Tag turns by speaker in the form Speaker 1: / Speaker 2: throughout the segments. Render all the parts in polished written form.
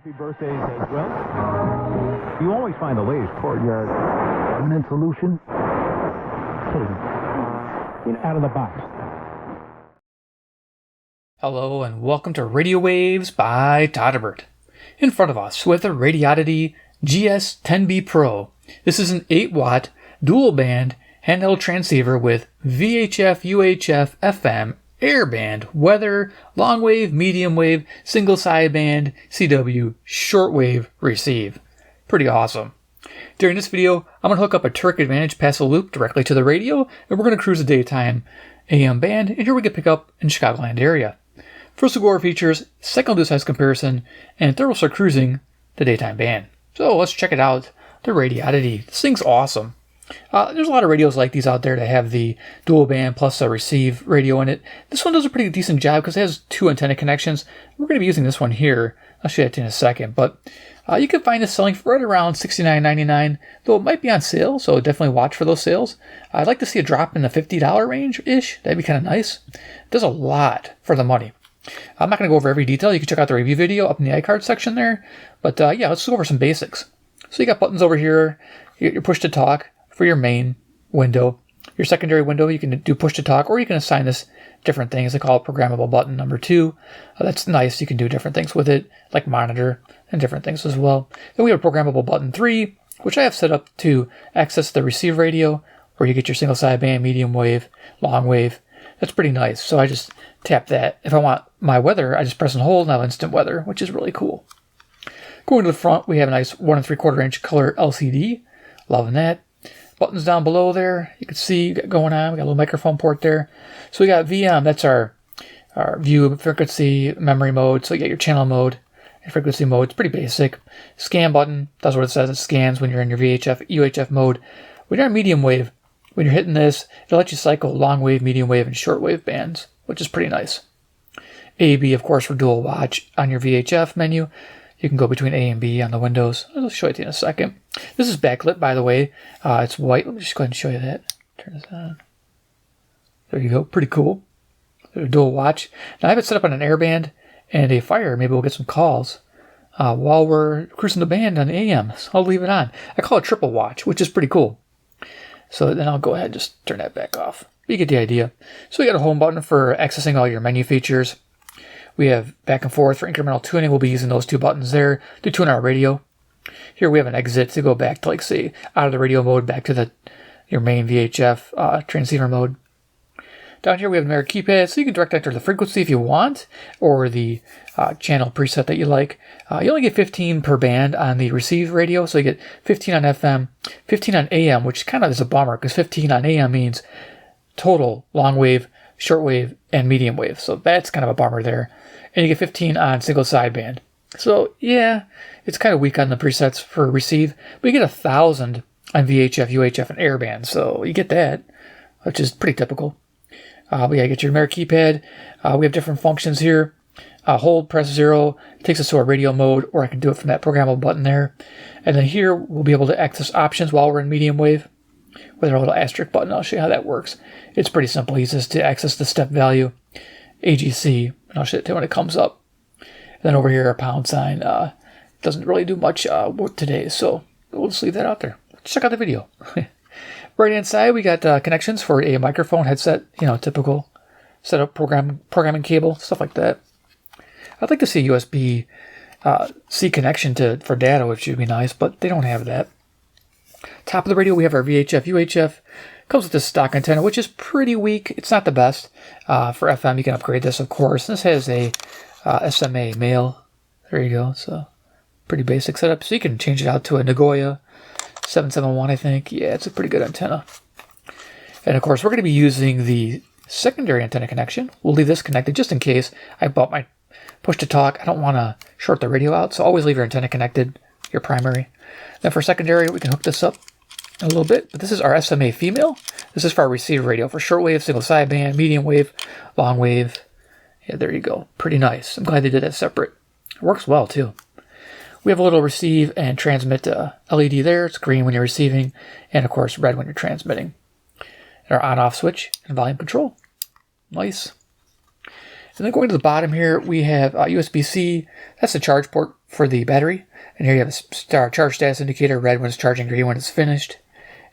Speaker 1: Happy birthdays as well. You always find the latest courtyard permanent solution. Out of the box.
Speaker 2: Hello and welcome to Radio Waves by todderbert. In front of us with a Radioddity GS-10B Pro. This is an 8-watt dual band handheld transceiver with VHF, UHF, FM, airband, weather, long wave, medium wave, single sideband, CW, shortwave receive. Pretty awesome. During this video, I'm going to hook up a Terk Advantage passive loop directly to the radio, and we're going to cruise the daytime AM band, and here we can pick up in Chicagoland area. First we'll go over features, second we'll do size comparison, and third we'll start cruising the daytime band. So let's check it out, the Radioddity. This thing's awesome. There's a lot of radios like these out there that have the dual band plus a receive radio in it. This one does a pretty decent job because it has 2 antenna connections. We're going to be using this one here. I'll show you that in a second. But you can find this selling for right around $69.99, though it might be on sale, so definitely watch for those sales. I'd like to see a drop in the $50 range-ish. That'd be kind of nice. It does a lot for the money. I'm not going to go over every detail. You can check out the review video up in the iCard section there. But yeah, let's go over some basics. So you got buttons over here. Your push to talk for your main window. Your secondary window, you can do push to talk, or you can assign this different things. They call it programmable button number 2. That's nice. You can do different things with it, like monitor and different things as well. Then we have programmable button 3, which I have set up to access the receive radio, where you get your single sideband, medium wave, long wave. That's pretty nice. So I just tap that. If I want my weather, I just press and hold and I have instant weather, which is really cool. Going to the front, we have a nice 1 3/4 inch color LCD. Loving that. Buttons down below there, you can see going on. We got a little microphone port there. So we got VM, that's our view, frequency, memory mode. So you got your channel mode and frequency mode. It's pretty basic. Scan button, that's what it says. It scans when you're in your VHF, UHF mode. When you're on medium wave, when you're hitting this, it'll let you cycle long wave, medium wave, and short wave bands, which is pretty nice. A, B, of course, for dual watch on your VHF menu. You can go between A and B on the windows. I'll show it to you in a second. This is backlit, by the way. It's white. Let me just go ahead and show you that. Turn this on. There you go. Pretty cool. There's a dual watch. Now I have it set up on an airband and a fire. Maybe we'll get some calls while we're cruising the band on the AM. So I'll leave it on. I call it triple watch, which is pretty cool. So then I'll go ahead and just turn that back off. You get the idea. So we got a home button for accessing all your menu features. We have back and forth for incremental tuning. We'll be using those 2 buttons there to tune our radio. Here we have an exit to go back to, like, say, out of the radio mode, back to your main VHF transceiver mode. Down here we have another keypad, so you can direct enter the frequency if you want, or the channel preset that you like. You only get 15 per band on the receive radio, so you get 15 on FM, 15 on AM, which kind of is a bummer, because 15 on AM means total long wave, short wave, and medium wave. So that's kind of a bummer there. And you get 15 on single sideband. So yeah, it's kind of weak on the presets for receive, but you get 1,000 on VHF, UHF, and airband. So you get that, which is pretty typical. We gotta get your numeric keypad. We have different functions here. Hold, press 0, takes us to our radio mode, or I can do it from that programmable button there. And then here we'll be able to access options while we're in medium wave with our little asterisk button. I'll show you how that works. It's pretty simple. It's just to access the step value, AGC, and I'll show it when it comes up. And then over here, our pound sign doesn't really do much today, so we'll just leave that out there. Check out the video. Right hand side, we got connections for a microphone headset, typical setup, programming cable, stuff like that. I'd like to see a USB-C connection for data, which would be nice, but they don't have that. Top of the radio, we have our VHF, UHF. Comes with this stock antenna, which is pretty weak. It's not the best. For FM, you can upgrade this, of course. This has a SMA male. There you go. So pretty basic setup. So you can change it out to a Nagoya 771, I think. Yeah, it's a pretty good antenna. And of course, we're going to be using the secondary antenna connection. We'll leave this connected just in case I bought my push to talk. I don't want to short the radio out, so always leave your antenna connected, your primary. Then for secondary, we can hook this up a little bit, but this is our SMA female. This is for our receive radio for shortwave, single sideband, medium wave, long wave. Yeah, there you go. Pretty nice. I'm glad they did that separate. It works well too. We have a little receive and transmit LED there. It's green when you're receiving, and of course red when you're transmitting. And our on-off switch and volume control. Nice. And then going to the bottom here, we have USB-C. That's the charge port for the battery. And here you have a charge status indicator, red when it's charging, green when it's finished.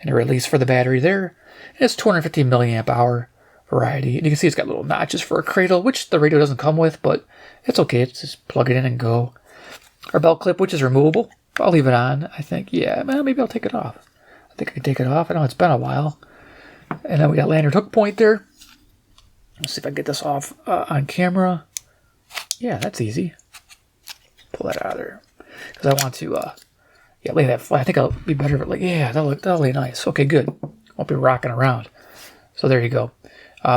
Speaker 2: And a release for the battery there. And it's 250 milliamp hour variety. And you can see it's got little notches for a cradle, which the radio doesn't come with, but it's okay. It's just plug it in and go. Our belt clip, which is removable. I'll leave it on, I think. Yeah, well, maybe I'll take it off. I think I can take it off. I know it's been a while. And then we got lanyard hook point there. Let's see if I can get this off on camera. Yeah, that's easy. Pull that out of there. Because I want to, lay that flat. I think I'll be better if it, that'll lay nice. Okay, good. Won't be rocking around. So there you go.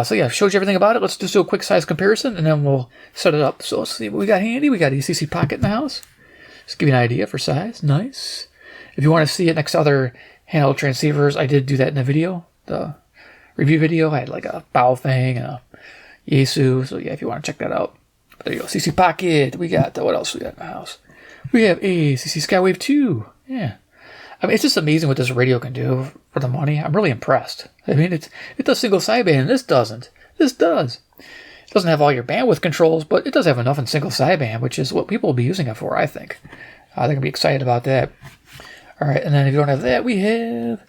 Speaker 2: Showed you everything about it. Let's just do a quick size comparison, and then we'll set it up. So let's see what we got handy. We got a ECC pocket in the house. Just give you an idea for size. Nice. If you want to see it next to other handheld transceivers, I did do that in the video. The review video, I had like a bow thing and a Yaesu. So yeah, if you want to check that out. But there you go. CC pocket. We got, what else we got in the house? We have a CC Skywave 2. Yeah. I mean, it's just amazing what this radio can do for the money. I'm really impressed. I mean, it does single sideband. This doesn't. This does. It doesn't have all your bandwidth controls, but it does have enough in single sideband, which is what people will be using it for, I think. They're going to be excited about that. All right, and then if you don't have that, we have a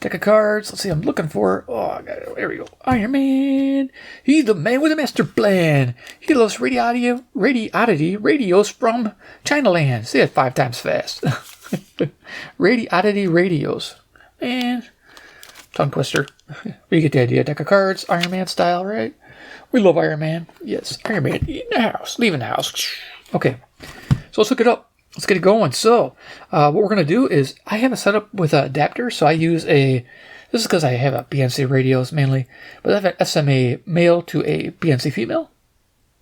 Speaker 2: deck of cards. Let's see, I'm looking for, I got it. There we go. Iron Man. He's the man with a master plan. He loves Radioddity radios from China land. Say it 5 times fast. Radioddity radios. And tongue twister. You get the idea. Deck of cards, Iron Man style, right? We love Iron Man. Yes, Iron Man in the house. Leaving the house. Okay, so let's hook it up. Let's get it going. So what we're going to do is I have it set up with an adapter. So I use this is because I have a BNC radios mainly, but I have an SMA male to a BNC female.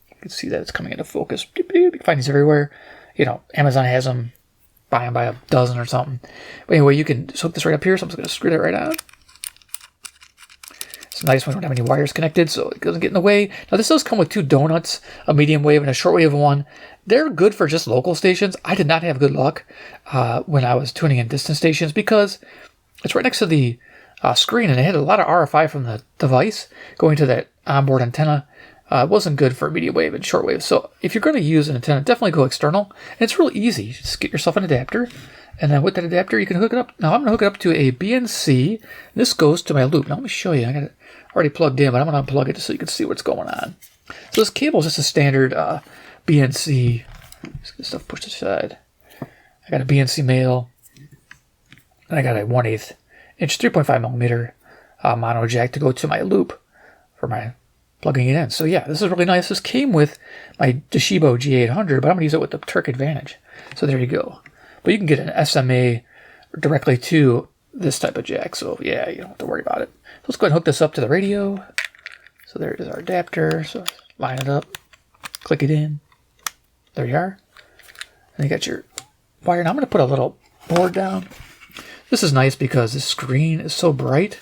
Speaker 2: You can see that it's coming into focus. You can find these everywhere. You know, Amazon has them. Buy them by a dozen or something. But anyway, you can hook this right up here. So I'm just going to screw that right on. It's nice when we don't have any wires connected, so it doesn't get in the way. Now, this does come with 2 donuts, a medium wave and a shortwave one. They're good for just local stations. I did not have good luck when I was tuning in distant stations because it's right next to the screen, and it had a lot of RFI from the device going to that onboard antenna. It wasn't good for medium wave and shortwave. So if you're going to use an antenna, definitely go external. And it's real easy. Just get yourself an adapter. And then with that adapter, you can hook it up. Now I'm going to hook it up to a BNC. This goes to my loop. Now let me show you. I got it already plugged in, but I'm going to unplug it just so you can see what's going on. So this cable is just a standard BNC. Let's get this stuff pushed aside. I got a BNC male. And I got a 1/8 inch 3.5 millimeter mono jack to go to my loop for my plugging it in. So yeah, this is really nice. This came with my Toshiba G800, but I'm going to use it with the Terk Advantage. So there you go. But you can get an SMA directly to this type of jack. So yeah, you don't have to worry about it. So let's go ahead and hook this up to the radio. So there is our adapter. So line it up, click it in. There you are. And you got your wire. Now I'm going to put a little board down. This is nice because the screen is so bright.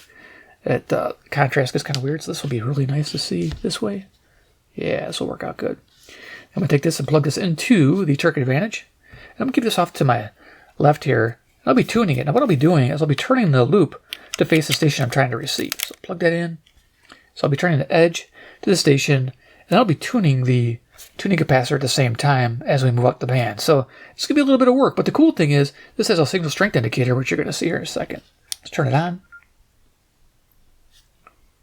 Speaker 2: The contrast is kind of weird, so this will be really nice to see this way. Yeah, this will work out good. I'm going to take this and plug this into the Terk Advantage. And I'm going to keep this off to my left here. And I'll be tuning it. Now what I'll be doing is I'll be turning the loop to face the station I'm trying to receive. So plug that in. So I'll be turning the edge to the station, and I'll be tuning the tuning capacitor at the same time as we move up the band. So it's going to be a little bit of work, but the cool thing is this has a signal strength indicator, which you're going to see here in a second. Let's turn it on.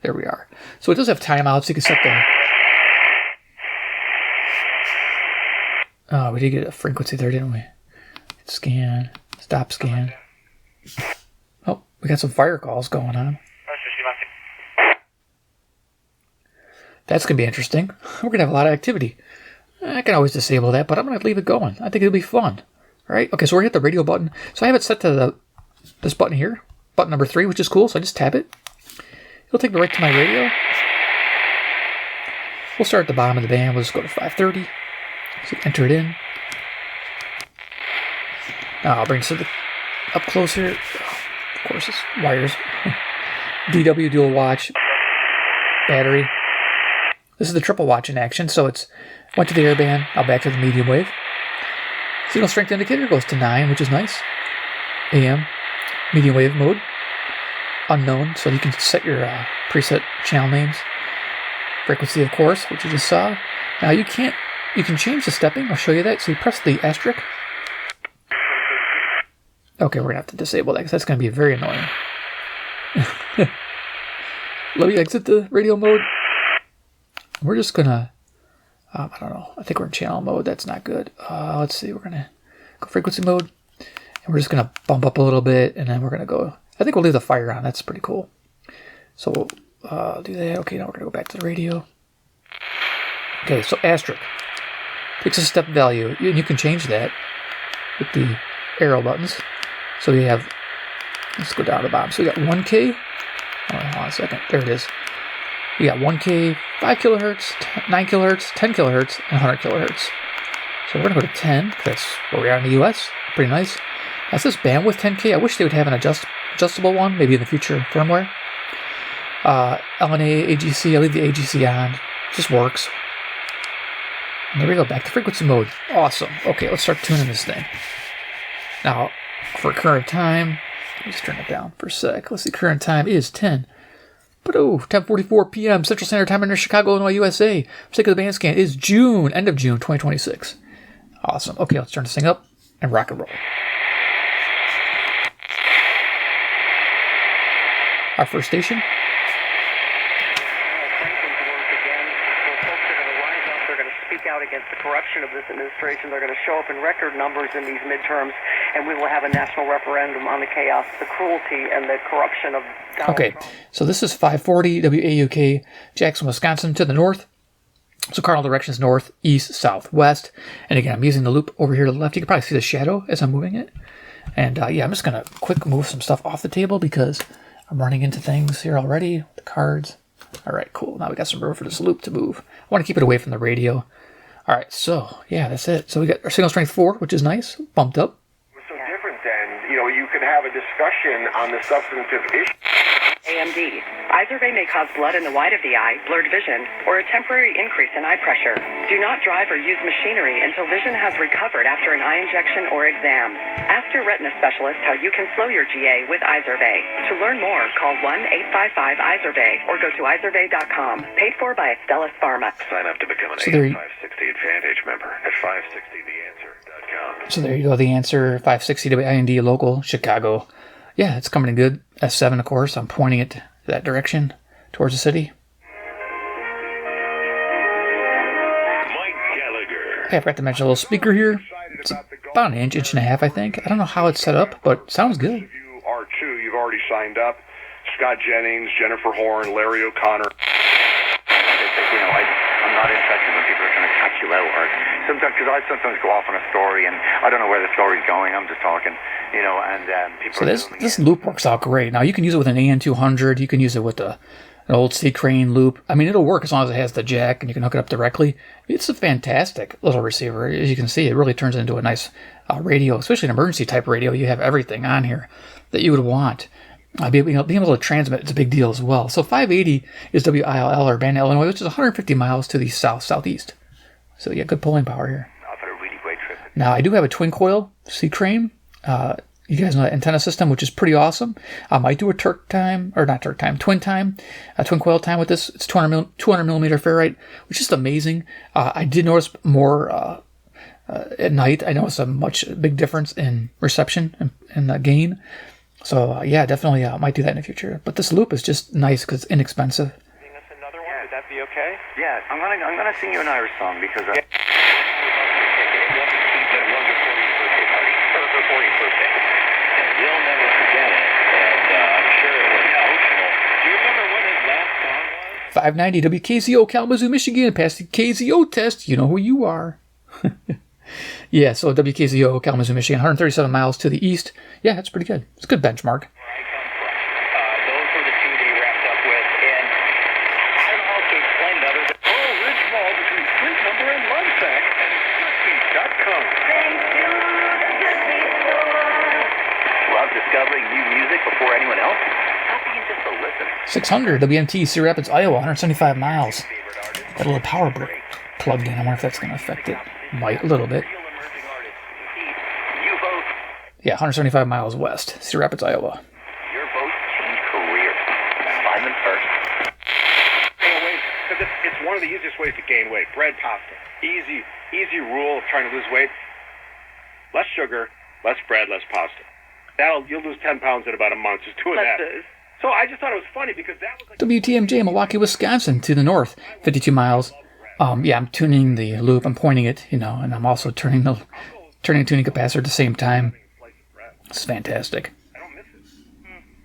Speaker 2: There we are. So it does have timeouts. You can set the... Oh, we did get a frequency there, didn't we? Scan. Stop scan. Oh, we got some fire calls going on. That's going to be interesting. We're going to have a lot of activity. I can always disable that, but I'm going to leave it going. I think it'll be fun. All right. Okay, so we're going to hit the radio button. So I have it set to this button here, button number 3, which is cool. So I just tap it. It'll take me right to my radio. We'll start at the bottom of the band. We'll just go to 530. So enter it in. Now I'll bring it up closer. Of course, it's wires. DW dual watch. Battery. This is the triple watch in action. So it's went to the airband. Now back to the medium wave. Signal strength indicator goes to 9, which is nice. AM. Medium wave mode. Unknown, so you can set your preset channel names. Frequency, of course, which you just saw. Now you can change the stepping. I'll show you that. So you press the asterisk Okay, we're going to have to disable that because that's going to be very annoying. Let me exit the radio mode. We're just going to, I don't know. I think we're in channel mode. That's not good. Let's see. We're going to go frequency mode. And we're just going to bump up a little bit. And then we're going to go, I think we'll leave the fire on. That's pretty cool. So we'll do that. Okay, now we're going to go back to the radio. Okay, so asterisk. Takes a step value. You can change that with the arrow buttons. So we have, let's go down to the bottom. So we got 1K. Oh, hold on a second. There it is. We got 1K, 5 kilohertz, 9 kilohertz, 10 kilohertz, and 100 kilohertz. So we're going to go to 10. That's where we are in the US. Pretty nice. That's this bandwidth 10K. I wish they would have an adjustable one, maybe in the future firmware. LNA, AGC. I'll leave the AGC on. It just works. And there we go. Back to frequency mode. Awesome. Okay, let's start tuning this thing. Now, for current time, let me just turn it down for a sec. Let's see, current time is 10:44 p.m. Central Standard Time in Chicago, Illinois, USA. Particular band scan is June, end of June 2026. Awesome. Okay, let's turn this thing up and rock and roll. Our first station.
Speaker 3: Out against the corruption of this administration. They're going to show up in record numbers in these midterms, and we will have a national referendum on the chaos, the cruelty, and the corruption of Donald Trump.
Speaker 2: So this is 540 WAUK, Jackson, Wisconsin to the north. So cardinal directions north, east, south, west. And again, I'm using the loop over here to the left. You can probably see the shadow as I'm moving it. And yeah, I'm just going to quick move some stuff off the table because I'm running into things here already. The cards. All right, cool. Now we got some room for this loop to move. I want to keep it away from the radio. All right, so yeah, that's it. So we got our signal strength 4, which is nice, bumped up.
Speaker 4: It's so different than, you can have a discussion on the substantive issue.
Speaker 3: AMD. Izervay may cause blood in the white of the eye, blurred vision, or a temporary increase in eye pressure. Do not drive or use machinery until vision has recovered after an eye injection or exam. Ask your retina specialist how you can slow your GA with Izervay. To learn more, call 1-855-Izervay or go to izervay.com. Paid for by Astellas Pharma.
Speaker 4: Sign up to become an AM560 Advantage member at 560theanswer.com.
Speaker 2: So there you go, the answer, 560 WIND local, Chicago. Yeah, it's coming in good. S7, of course. I'm pointing it that direction towards the city.
Speaker 4: Mike Gallagher.
Speaker 2: Hey, I forgot to mention a little speaker here. It's about an inch and a half, I think. I don't know how it's set up, but sounds good.
Speaker 4: You are too. You've already signed up. Scott Jennings, Jennifer Horn, Larry O'Connor.
Speaker 5: I'm not interested when people are trying to catch you out, or sometimes, because I sometimes go off on a story and I don't know where the story's going. I'm just talking, and people.
Speaker 2: So this loop works out great. Now you can use it with an AN200. You can use it with an old C crane loop. I mean, it'll work as long as it has the jack and you can hook it up directly. It's a fantastic little receiver. As you can see, it really turns into a nice radio, especially an emergency type radio. You have everything on here that you would want. Being able to transmit is a big deal as well. So 580 is WILL or Band, Illinois, which is 150 miles to the southeast. So yeah, good pulling power here.
Speaker 5: I've had a really great trip.
Speaker 2: Now I do have a twin coil C crane. You guys know that antenna system, which is pretty awesome. I might do a twin time, a twin coil time with this. It's 200 millimeter ferrite, which is just amazing. I did notice more at night. I noticed a big difference in reception and gain. So yeah, definitely might do that in the future. But this loop is just nice because it's inexpensive.
Speaker 3: Sing us another one. Would that be okay?
Speaker 5: Yeah, I'm gonna sing you an Irish song because. You'll never forget it, and I'm sure it was emotional.
Speaker 3: Do you remember what his last song was?
Speaker 2: 590 WKZO Kalamazoo, Michigan. Pass the KZO test. You know who you are. Yeah, so WKZO Kalamazoo, Michigan, 137 miles to the east. Yeah, that's pretty good. It's a good benchmark.
Speaker 3: Those were the two they wrapped up with, and I don't know how to explain it other than
Speaker 4: Ridge Mall between Flint Number and Lunsack and Goodbeat.com.
Speaker 5: Love discovering new music before anyone else? How can you just listen?
Speaker 2: 600 WMT, Cedar Rapids, Iowa, 175 miles. Got a little power brick plugged in. I wonder if that's going to affect it. Might, a little bit. Yeah, 175 miles west, Cedar Rapids, Iowa.
Speaker 5: Your boat changed career. Find them first.
Speaker 4: Stay away, because it's one of the easiest ways to gain weight. Bread, pasta. Easy rule of trying to lose weight. Less sugar, less bread, less pasta.
Speaker 6: You'll lose 10 pounds in about a month just doing that. So I just thought it was funny because that was like...
Speaker 2: WTMJ, Milwaukee, Wisconsin, to the north, 52 miles. Yeah, I'm tuning the loop. I'm pointing it, and I'm also turning the tuning capacitor at the same time. It's fantastic.
Speaker 6: I don't miss it.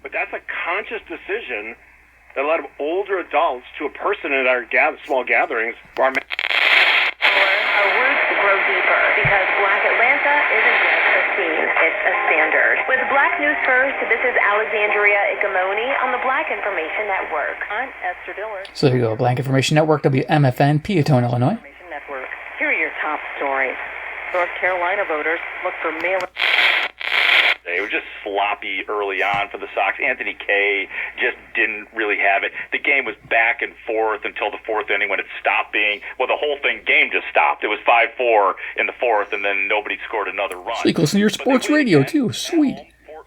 Speaker 6: But that's a conscious decision that a lot of older adults to a person in our small gatherings are...
Speaker 7: Our roots grow deeper because Black Atlanta isn't just a scene, it's a standard. With Black News First, this is Alexandria Ikamoni on the Black Information Network. I'm Esther Dillard.
Speaker 2: So there you go, Black Information Network, WMFN, Peatone, Illinois.
Speaker 7: Network. Here are your top stories. North Carolina voters look for mail.
Speaker 8: It was just sloppy early on for the Sox. Anthony Kay just didn't really have it. The game was back and forth until the fourth inning when it stopped being. Well, the whole game just stopped. It was 5-4 in the fourth, and then nobody scored another run.
Speaker 2: So you can listen to your sports radio, too. Sweet.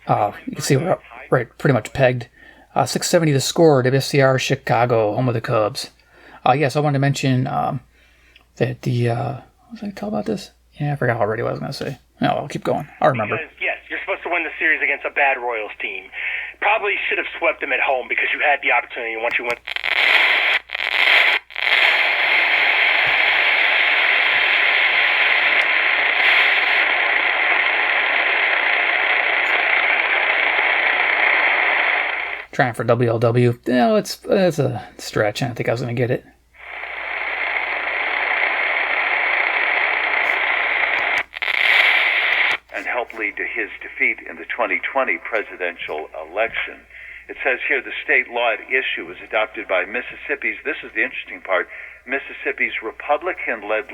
Speaker 2: You can see we're right, pretty much pegged. 670 the score, WSCR Chicago, home of the Cubs. Yes, I wanted to mention that the... what was I going to tell about this? Yeah, I forgot already what I was going to say. No, I'll keep going. I'll remember.
Speaker 9: Because, yes, you're supposed to win the series against a bad Royals team. Probably should have swept them at home because you had the opportunity once you went.
Speaker 2: Trying for WLW. No, it's a stretch. I don't think I was going to get it.
Speaker 10: Lead to his defeat in the 2020 presidential election. It says here the state law at issue was adopted by Mississippi's, this is the interesting part, Mississippi's Republican-led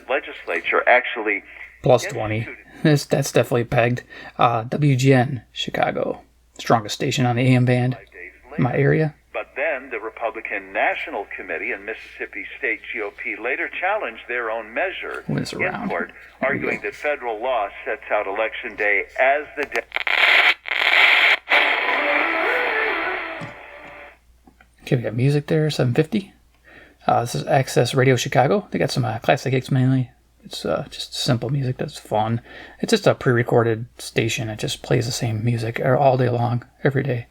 Speaker 10: legislature actually...
Speaker 2: Plus 20. That's definitely pegged. WGN, Chicago. Strongest station on the AM band in my area.
Speaker 10: But then the Republican National Committee and Mississippi State GOP later challenged their own measure in court, arguing that federal law sets out Election Day as the day.
Speaker 2: Okay, we got music there, 750. This is Access Radio Chicago. They got some classic hits mainly. It's just simple music that's fun. It's just a pre-recorded station. It just plays the same music all day long, every day.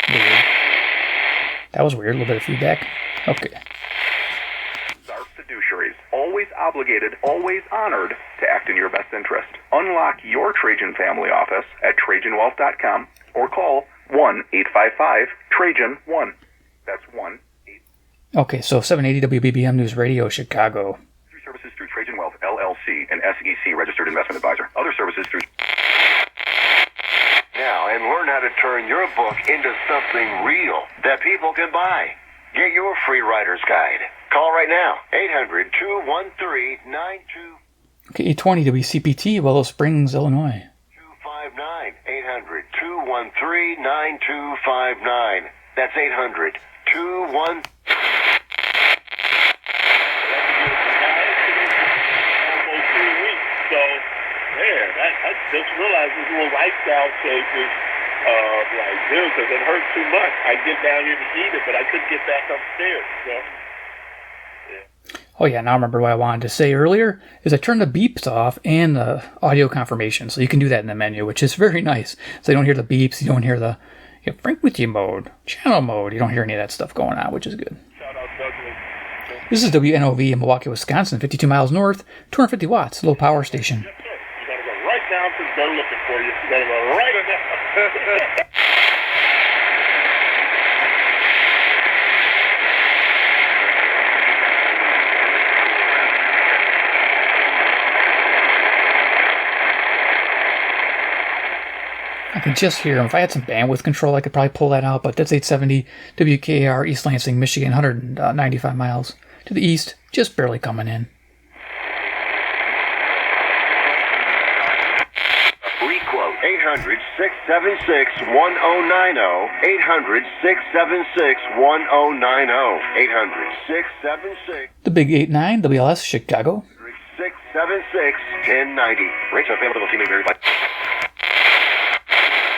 Speaker 2: Weird. That was weird. A little bit of feedback. Okay.
Speaker 4: Our fiduciaries, always obligated, always honored to act in your best interest. Unlock your Trajan family office at TrajanWealth.com or call 1-855-TRAJAN-1. That's 1-8.
Speaker 2: Okay, so 780 WBBM News Radio, Chicago.
Speaker 4: Through services through Trajan Wealth, LLC, an SEC registered investment advisor. Other services through...
Speaker 11: Now, and learn how to turn your book into something real that people can buy. Get your free writer's guide. Call right now, 800-213-92...
Speaker 2: Okay, 820 WCPT, Willow Springs, Illinois.
Speaker 11: 259, 800-213-9259. That's 800-21...
Speaker 6: So, man, I just realized this little lifestyle changes like this because it hurt too much. I get down here to eat it, but I couldn't get back upstairs. So, yeah.
Speaker 2: Oh yeah, now I remember what I wanted to say earlier is I turned the beeps off and the audio confirmation, so you can do that in the menu, which is very nice. So you don't hear the beeps, you don't hear the frequency mode, channel mode. You don't hear any of that stuff going on, which is good.
Speaker 6: Shout out Douglas.
Speaker 2: This is WNOV in Milwaukee, Wisconsin, 52 miles north, 250 watts, low power station.
Speaker 6: Yes, sir. You gotta go right down to they're looking for you. You gotta go right down.
Speaker 2: I can just hear them. If I had some bandwidth control, I could probably pull that out, but that's 870 WKR, East Lansing, Michigan, 195 miles to the east, just barely coming in.
Speaker 11: Free quote, 800-676-1090, 800-676-1090, 800-676...
Speaker 2: The Big 89, WLS, Chicago.
Speaker 11: 676-1090.
Speaker 4: Rates are available to me very much.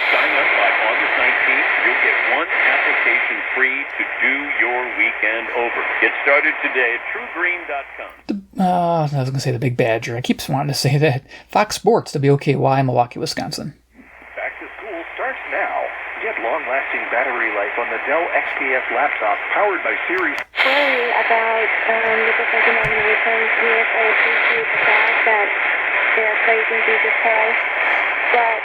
Speaker 10: Sign up by August 19th. You'll get one application
Speaker 12: free to do your weekend over. Get started today at truegreen.com.
Speaker 2: I was going to say the Big Badger. I keep wanting to say that. Fox Sports, WOKY, Milwaukee, Wisconsin.
Speaker 4: Back to school starts now. Get long-lasting battery life on the Dell XPS laptop powered by Series.
Speaker 7: Worry about the different denominations. Yes, I appreciate the fact that they're praising Jesus Christ, but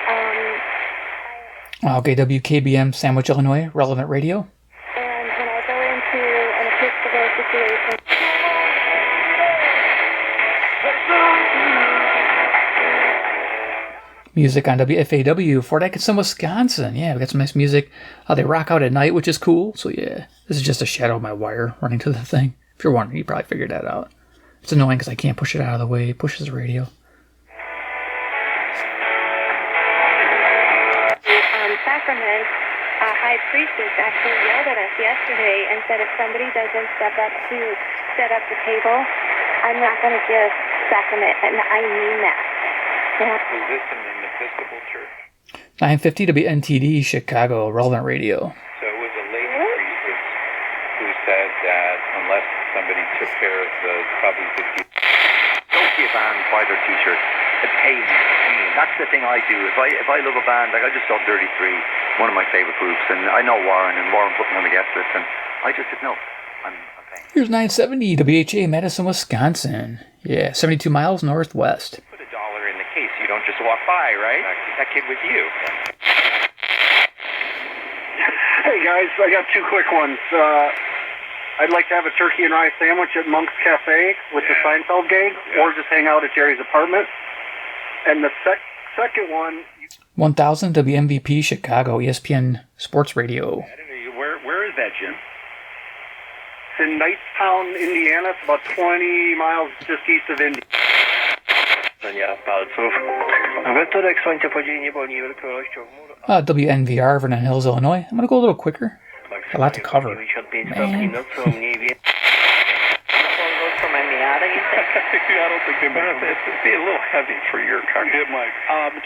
Speaker 2: Okay, WKBM, Sandwich, Illinois, Relevant Radio.
Speaker 7: and when I go into an Episcopal situation.
Speaker 2: Music on WFAW, Fort Atkinson, Wisconsin. Yeah, we got some nice music. They rock out at night, which is cool. So yeah, this is just a shadow of my wire running to the thing. If you're wondering, you probably figured that out. It's annoying because I can't push it out of the way. It pushes the radio.
Speaker 7: Sacrament, high priestess actually yelled at us yesterday and said if somebody doesn't step up to set up the table, I'm not going to give sacrament, and I mean that. Yeah.
Speaker 10: Was this in an Episcopal church?
Speaker 2: 950 WNTD, Chicago, Relevant Radio.
Speaker 10: So it was a lady priestess who said that unless somebody took care of the probably 50.
Speaker 5: Don't see a band buy their t-shirt. It pays me. That's the thing I do. If I love a band, like I just saw Dirty Three, one of my favorite groups, and I know Warren, and Warren put me on the guest list, and I just said no. I'm paying.
Speaker 2: Here's 970 WHA, Madison, Wisconsin. Yeah, 72 miles northwest.
Speaker 13: Put $1 in the case. You don't just walk by, right? That kid with you.
Speaker 14: Hey guys, I got two quick ones. I'd like to have a turkey and rice sandwich at Monk's Cafe with the Seinfeld gang, or just hang out at Jerry's apartment. And the second one...
Speaker 2: 1000 WMVP, Chicago, ESPN Sports Radio.
Speaker 4: Where is that, Jim?
Speaker 14: It's in Knightstown, Indiana. It's about 20 miles just east of Indy.
Speaker 2: WNVR, Vernon Hills, Illinois. I'm going to go a little quicker. A lot to cover. Man.
Speaker 4: I don't think it'd be a little heavy for your car. Do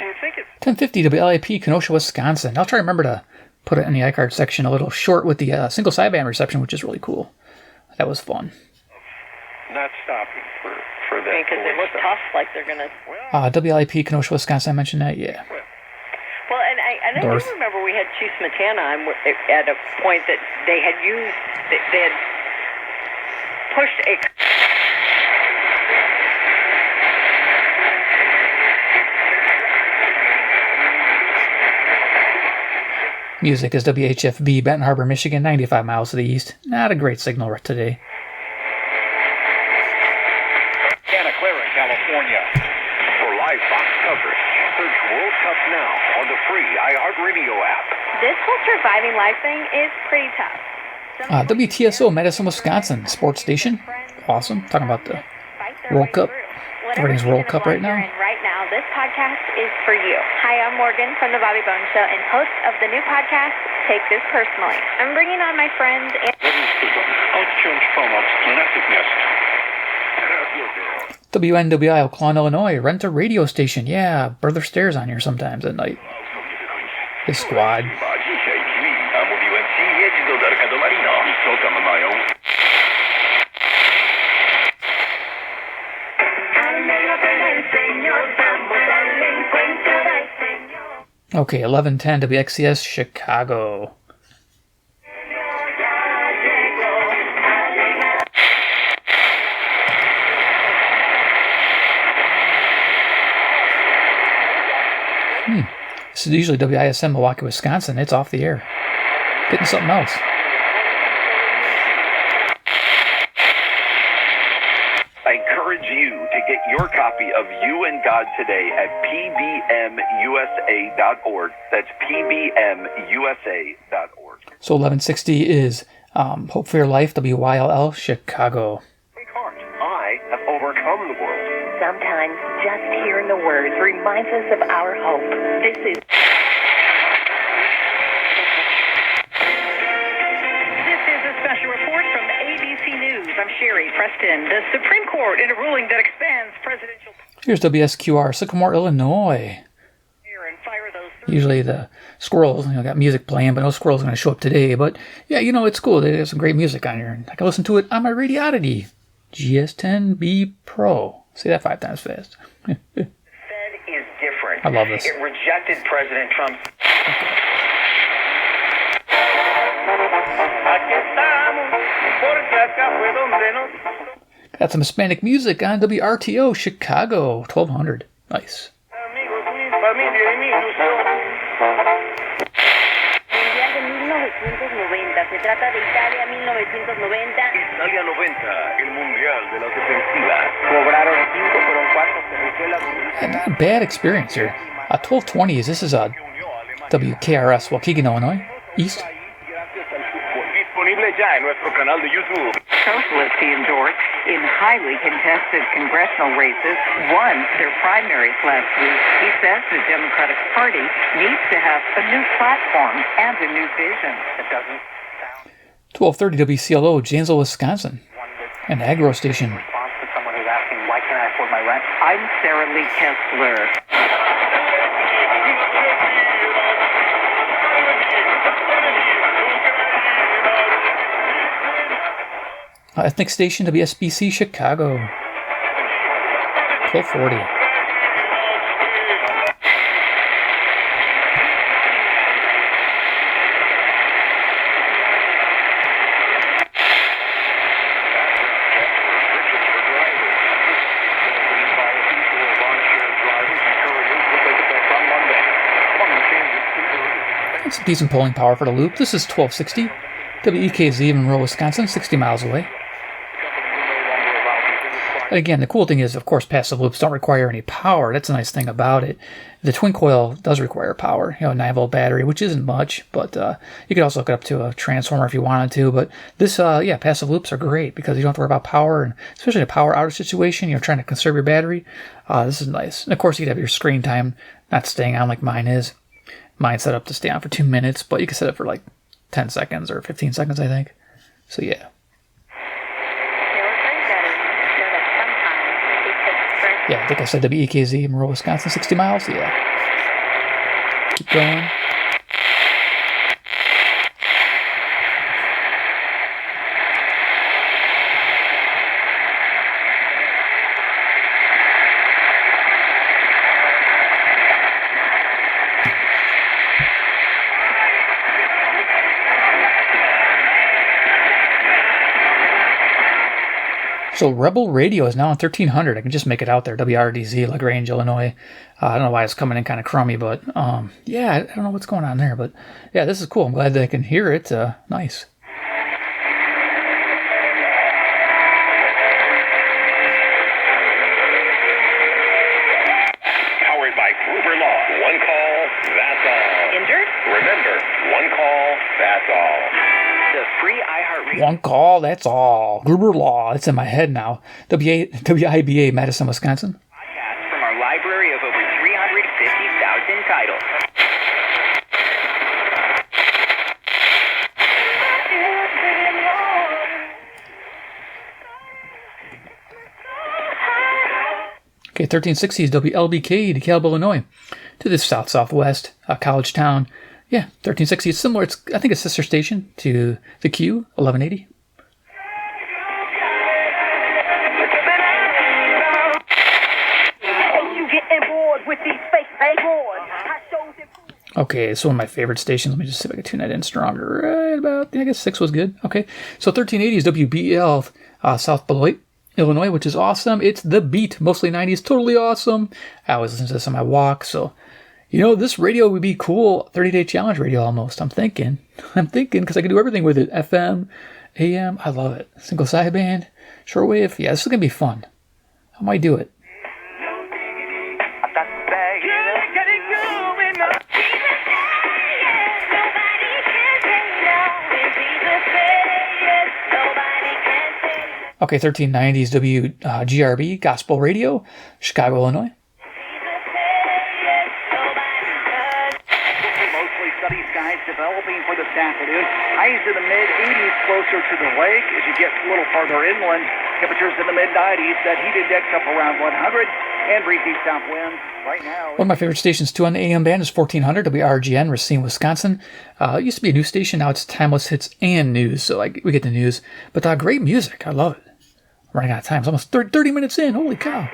Speaker 4: you think it's...
Speaker 2: 1050 WLIP, Kenosha, Wisconsin. I'll try to remember to put it in the iCard section a little short with the single sideband reception, which is really cool. That was fun.
Speaker 4: Not stopping for that.
Speaker 15: Because it looks tough, like they're going to...
Speaker 2: WLIP, Kenosha, Wisconsin. I mentioned that, yeah.
Speaker 15: Well, and I do remember we had Chief Smetana at a point that they had pushed a...
Speaker 2: Music is WHFB, Benton Harbor, Michigan, 95 miles to the east. Not a great signal today.
Speaker 4: Santa Clara, California. For live Fox coverage, search World Cup now on the free iHeartRadio app.
Speaker 7: This whole surviving life thing is pretty tough.
Speaker 2: WTSO, Madison, Wisconsin, sports station. Awesome. Talking about the World Cup. Everything's World Cup right now.
Speaker 7: Right now, this podcast is for you. Hi, I'm Morgan from The Bobby Bones Show and host of the new podcast, Take This Personally. I'm bringing on my friends and...
Speaker 2: WNWI, Oakland, Illinois. Rent a radio station. Yeah, brother stairs on here sometimes at night. His squad. Okay, 1110 WXCS, Chicago. This is usually WISM, Milwaukee, Wisconsin. It's off the air. Getting something else.
Speaker 4: I encourage you to get your copy of You and God Today at pbmusa.org. That's pbmusa.org.
Speaker 2: So 1160 is Hope for Your Life, WYLL, Chicago.
Speaker 11: I have overcome the world.
Speaker 15: Sometimes just hearing the words reminds us of our hope. This is
Speaker 3: a special report from ABC News. I'm Sherry Preston. The Supreme Court in a ruling that expands presidential...
Speaker 2: Here's WSQR, Sycamore, Illinois.
Speaker 3: ...and fire those
Speaker 2: Usually the squirrels, got music playing, but no squirrels going to show up today. But yeah, it's cool. They have some great music on here. I can listen to it on my Radioddity GS-10B Pro. Say that 5 times fast.
Speaker 16: Fed is different.
Speaker 2: I love this.
Speaker 16: It rejected President Trump's.
Speaker 2: Got some Hispanic music on WRTO Chicago 1200. Nice.
Speaker 7: Mundial de 1990. Se trata de Italia 1990.
Speaker 11: Italia 90, el Mundial de las Defensivas. Cobraron 5, fueron 4, se rifó la...
Speaker 2: Yeah, not a bad experience here. 1220s. This is a WKRS, Waukegan, Illinois, East.
Speaker 11: Disponible ya en nuestro canal de YouTube.
Speaker 17: Socialists he endorsed in highly contested congressional races won their primaries last week. He says the Democratic Party needs to have a new platform and a new vision. It doesn't sound...
Speaker 2: 1230 WCLO, Janesville, Wisconsin. An agro station.
Speaker 17: Response to someone who's asking, why can't I afford my rent? I'm Sarah Lee Kessler.
Speaker 2: Ethnic station WSBC Chicago 1240. It's a decent polling power for the loop. This is 1260 WEKZ in Monroe, Wisconsin, 60 miles away. And again, the cool thing is, of course, passive loops don't require any power. That's a nice thing about it. The twin coil does require power, a 9-volt battery, which isn't much, but you could also hook it up to a transformer if you wanted to. But this, passive loops are great because you don't have to worry about power, and especially in a power outage situation, you're trying to conserve your battery. This is nice. And of course, you'd have your screen time not staying on like mine is. Mine's set up to stay on for 2 minutes, but you can set it for like 10 seconds or 15 seconds, I think. So yeah. Yeah, I think I said WEKZ, Monroe, Wisconsin, 60 miles. Yeah. Keep going. So Rebel Radio is now on 1300. I can just make it out there. WRDZ, LaGrange, Illinois. I don't know why it's coming in kind of crummy, but yeah, I don't know what's going on there. But yeah, this is cool. I'm glad that I can hear it. Nice.
Speaker 11: Powered by Gruber Law. One call, that's all.
Speaker 7: Injured?
Speaker 11: Remember, one call, that's all.
Speaker 16: The free iHeartRadio.
Speaker 2: One call, that's all. Gruber Law. It's in my head now. WIBA, Madison, Wisconsin.
Speaker 16: Podcast from our library of over 350,000 titles.
Speaker 2: Okay, 1360 is WLBK, DeKalb, Illinois. To the south-southwest, college town. Yeah, 1360 is similar. I think it's sister station to the Q, 1180. Okay, it's one of my favorite stations. Let me just see if I can tune that in stronger. Right about, I guess 6 was good. Okay, so 1380 is WBEL, South Beloit, Illinois, which is awesome. It's The Beat, mostly 90s, totally awesome. I always listen to this on my walk, so... this radio would be cool. 30-day challenge radio almost. I'm thinking because I can do everything with it. FM, AM. I love it. Single sideband, shortwave. Yeah, this is going to be fun. How might I do it? Okay, 1390s WGRB, Gospel Radio, Chicago, Illinois.
Speaker 17: Mostly sunny skies developing for this afternoon. Highs in the mid-80s, closer
Speaker 18: to the lake. As you get a little farther inland, temperatures in the mid-90s. That heat index up around 100 and breezy south winds right now.
Speaker 2: One of my favorite stations, too, on the AM band is 1400 WRGN, Racine, Wisconsin. It used to be a news station. Now it's timeless hits and news, so we get the news. But great music. I love it. I'm running out of time. It's almost 30 minutes in. Holy cow.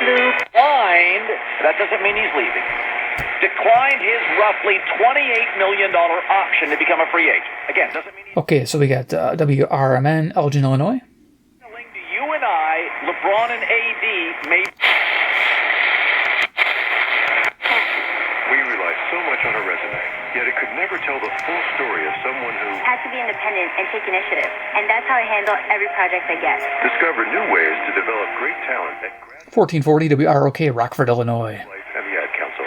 Speaker 19: Declined, that doesn't mean he's leaving, declined his roughly $28 million option to become a free agent. Again, doesn't mean he's...
Speaker 2: Okay, so we got WRMN, Elgin, Illinois.
Speaker 19: To you and I, LeBron and AD may...
Speaker 11: We rely so much on a resume, yet it could never tell the full story of someone who...
Speaker 20: has to be independent and take initiative. And that's how I handle every project I get.
Speaker 11: Discover new ways to develop great talent at
Speaker 2: 1440 WROK, Rockford, Illinois.
Speaker 11: Heavy Ad Council.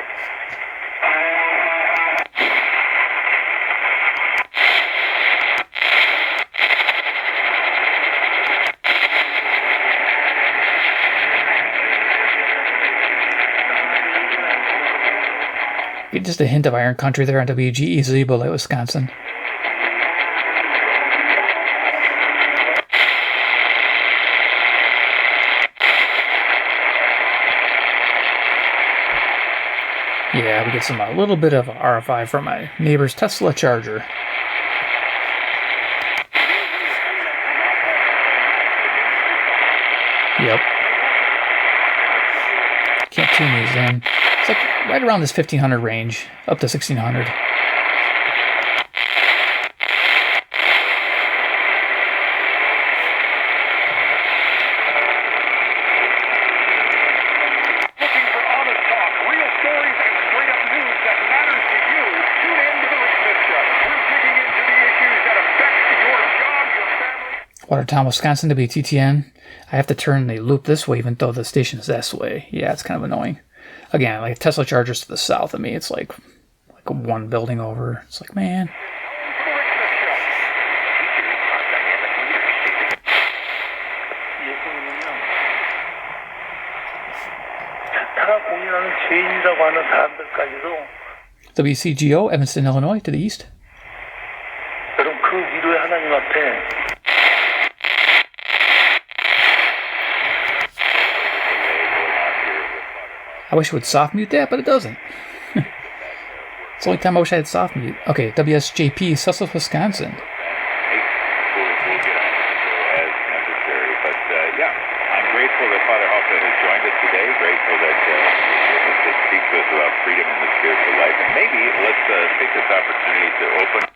Speaker 2: Get just a hint of Iron Country there on WGEZ, Bullet, Wisconsin. Yeah, we get a little bit of RFI from my neighbor's Tesla charger. Yep. Can't tune these in. It's like right around this 1500 range, up to 1600. Watertown, Wisconsin, WTTN. I have to turn the loop this way even though the station is this way. Yeah, it's kind of annoying. Again, like Tesla chargers to the south of me, it's like one building over. It's like, man. WCGO, Evanston, Illinois, to the east. I wish it would soft mute that, but it doesn't. It's the only time I wish I had soft mute. Okay, WSJP, Sussex, Wisconsin.
Speaker 12: We'll get on as necessary. But yeah, I'm grateful that Father Hoffa has joined us today. Grateful that to speak to us about freedom and the spiritual life. And maybe let's take this opportunity to open.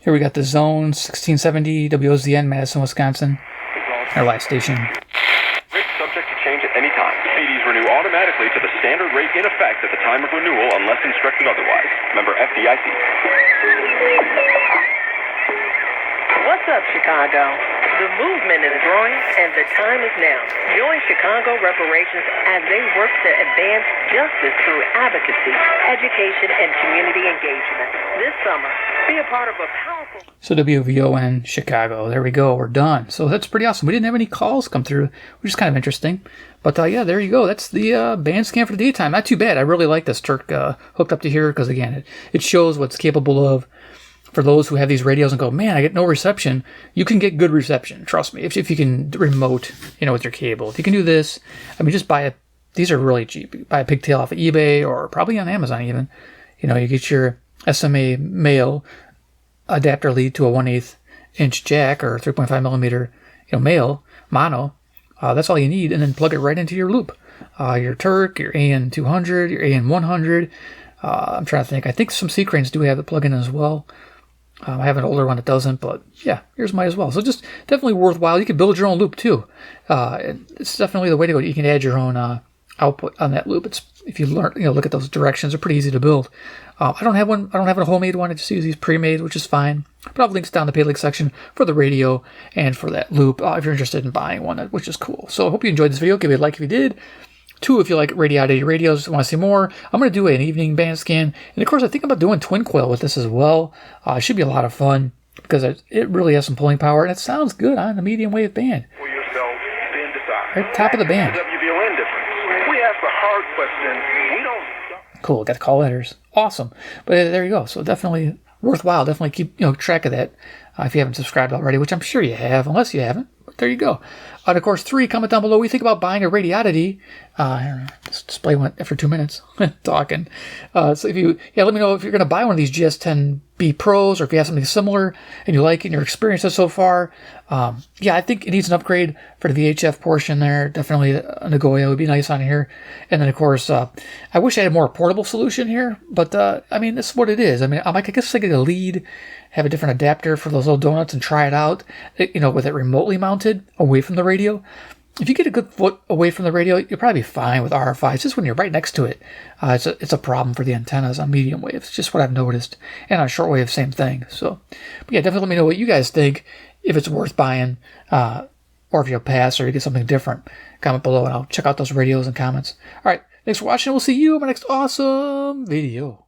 Speaker 2: Here we got the Zone 1670 WOZN, Madison, Wisconsin. Our live station.
Speaker 21: Rates subject to change at any time. CDs renew automatically to the standard rate in effect at the time of renewal unless instructed otherwise. Member FDIC.
Speaker 22: What's up, Chicago? The movement is growing, and the time is now. Join Chicago Reparations as they work to advance justice through advocacy, education, and community engagement. This summer, be a part of a powerful...
Speaker 2: So WVON Chicago, there we go, we're done. So that's pretty awesome. We didn't have any calls come through, which is kind of interesting. But yeah, there you go. That's the band scan for the daytime. Not too bad. I really like this Terk hooked up to here because, again, it shows what's capable of. For those who have these radios and go, man, I get no reception, you can get good reception. Trust me. If you can remote, with your cable. If you can do this, I mean, just buy a... These are really cheap. Buy a pigtail off of eBay or probably on Amazon even. You get your SMA male adapter lead to a 1/8 inch jack or 3.5 millimeter, male mono. That's all you need, and then plug it right into your loop. Your Terk, your AN200, your AN100. I'm trying to think. I think some C-Cranes do have the plug-in as well. I have an older one that doesn't, but yeah, yours might as well. So just definitely worthwhile. You can build your own loop too. It's definitely the way to go. You can add your own output on that loop. It's if you learn, look at those directions. They're pretty easy to build. I don't have one. I don't have a homemade one. I just use these pre-made, which is fine. But I'll have links down the pay link section for the radio and for that loop if you're interested in buying one, which is cool. So I hope you enjoyed this video. Give it a like if you did. 2, if you like Radioddity radios, want to see more, I'm going to do an evening band scan. And of course, I think about doing twin coil with this as well. It should be a lot of fun. because it really has some pulling power, and it sounds good on the medium wave band.
Speaker 4: For yourself, then decide.
Speaker 2: Right, top of the band.
Speaker 4: WVON difference. We ask the hard questions. We don't.
Speaker 2: Cool. Got the call letters. Awesome. But there you go. So definitely worthwhile. Definitely keep track of that if you haven't subscribed already, which I'm sure you have, unless you haven't. But there you go. And of course, 3, comment down below what you think about buying a Radioddity. This display went after 2 minutes talking. So if you, let me know if you're going to buy one of these GS-10B Pros, or if you have something similar and you like it and your experiences so far. I think it needs an upgrade for the VHF portion there. Definitely a Nagoya would be nice on here. And then of course, I wish I had a more portable solution here, but this is what it is. I guess I could get a lead, have a different adapter for those little donuts and try it out, with it remotely mounted away from the radio. If you get a good foot away from the radio, you'll probably be fine with RFI. It's just when you're right next to it, it's a problem for the antennas on medium wave. It's just what I've noticed. And on shortwave, same thing. So, but definitely let me know what you guys think, if it's worth buying, or if you'll pass or you get something different. Comment below and I'll check out those radios and comments. All right, thanks for watching. We'll see you in my next awesome video.